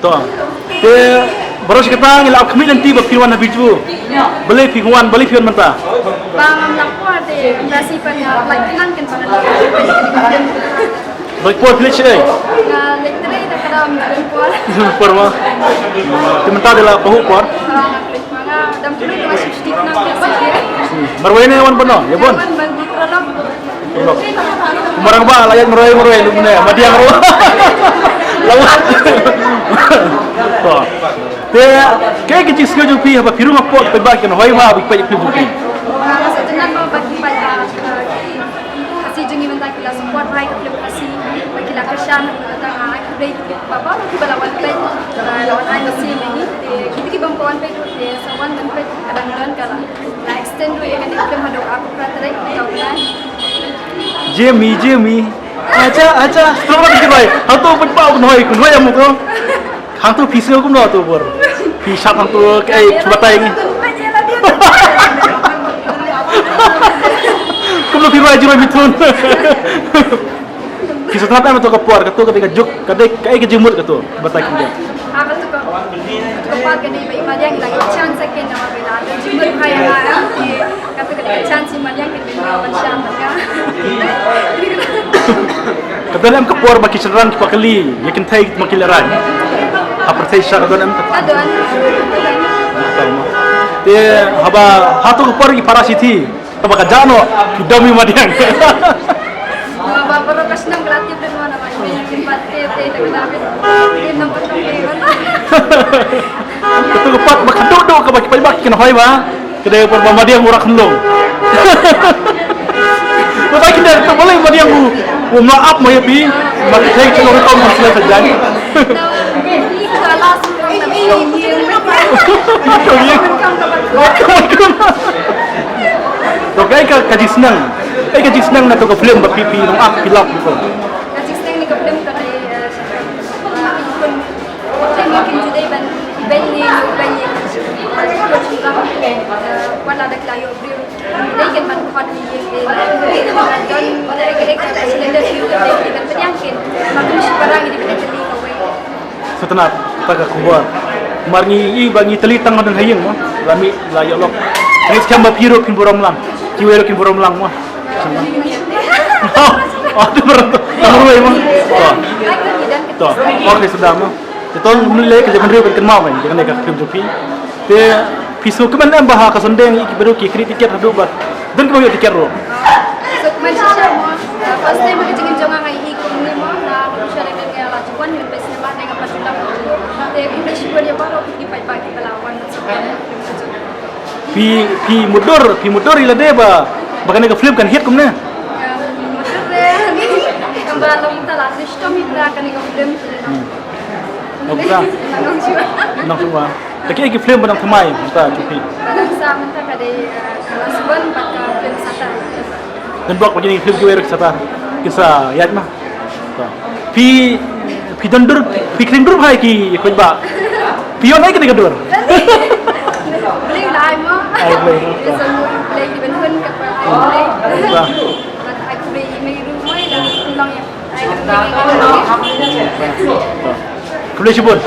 to te baru kita ngilap kami nanti berfirman Nabi tu boleh firman boleh firman ta bang laku ada nasi banyak like kan kan baik por village eh literally tak ada por por mah teman ta adalah bahu por dan dulu masih sedikit nak biasa baru ini wan bono ya bon Kumarang ba layat meroy lu mana madiang ro lawan to te kayak kecil sekali jupi apa piru ngapot pe ba kan hoi ma bi pe jupi masa tenan mau bagi banyak kasih jengi mentak kita support baik ke kasih bagi la kesan tentang aku dai bapa ki balawan pe lawan ai kasih ini kita ki bangkawan pe tu sawan dan pe kadang-kadang kala la extend we kan kita hadok aku praterai kau kan Jimmy acha strong lagi boy hang tu pen pau noi kun hoi amu ko hang tu pisau kum no tu bor pisap hang tu kai batai ni kum lo piroi jiro mitun pisau kenapa amu tu kapor katu ketika juk kadai kai ke jemut katu batai kum dia apa tu kau kapal kan ni bayi madiang lagi chance second nama bela jumlah hai yang kata ketika chance madiang kan bela macam mereka Kadang-kadang kapor baki cenderang kipakali, yakin thai makilaran. Apa thai syak kadang-kadang aduan te haba hatu kapor ki parasiti, tabaka jano kidami madiang. Bapak rokas nang gratis dan mana macam yakin pate te tak dia nampak Itu kapot makaduduk ka baki baki kena hoi ba. Kedai por madiang murah kendong. Bapak kita tak boleh madiang bu. Maaf mo yapi, makai kalau kau masih terjadi. Kalah semua tapi to kai ka kaji senang na to ka film ba pipi nong ak pilap ko kaji senang ni kapdem ka dai kun mungkin judai ban ni wala dak layo brio dai kan man khot ni don dai cylinder fuel dai kan penyakit maka mesti barang ini kena teli away setenat taga kubar marngi i bangi telitang dan hayeng mo lami la ya lok ni skamba piro kin borom lang kiwero kin borom lang mo tu berapa tahu mo to oke sudah mo Betul, mulai kerja menteri berkenal kan, jangan nak film joki. Te pisu keman am bahaka sondeng iki baru ki kri tiket hadu bat. Dan kau tiket ro. So keman siya mo, first time magiging jonga nga iikong ni mo na siya rin kaya la chuan yung best na ba na kapatula ko. Te kung na siya niya baro ki pagi palawan sa pi mudur ila deba. Baka nag film kan hit kumna. Mudur re. Kambala mo tala, siya mitra kan ng film. Okra. Nang semua. Tapi iki film benang thamai kita cupi. Benang sa menta kade kelas 1 pada film sata. Dan buat begini film kiwero sata. Kisah yat mah. Pi dandur kring dur hai ki koi ba. Pion ai ke dur. Beli lai mo. Ai beli. Beli di benhun ke beli. Ai beli mai rumai dah tulang ya. Ai beli. Boleh sebut.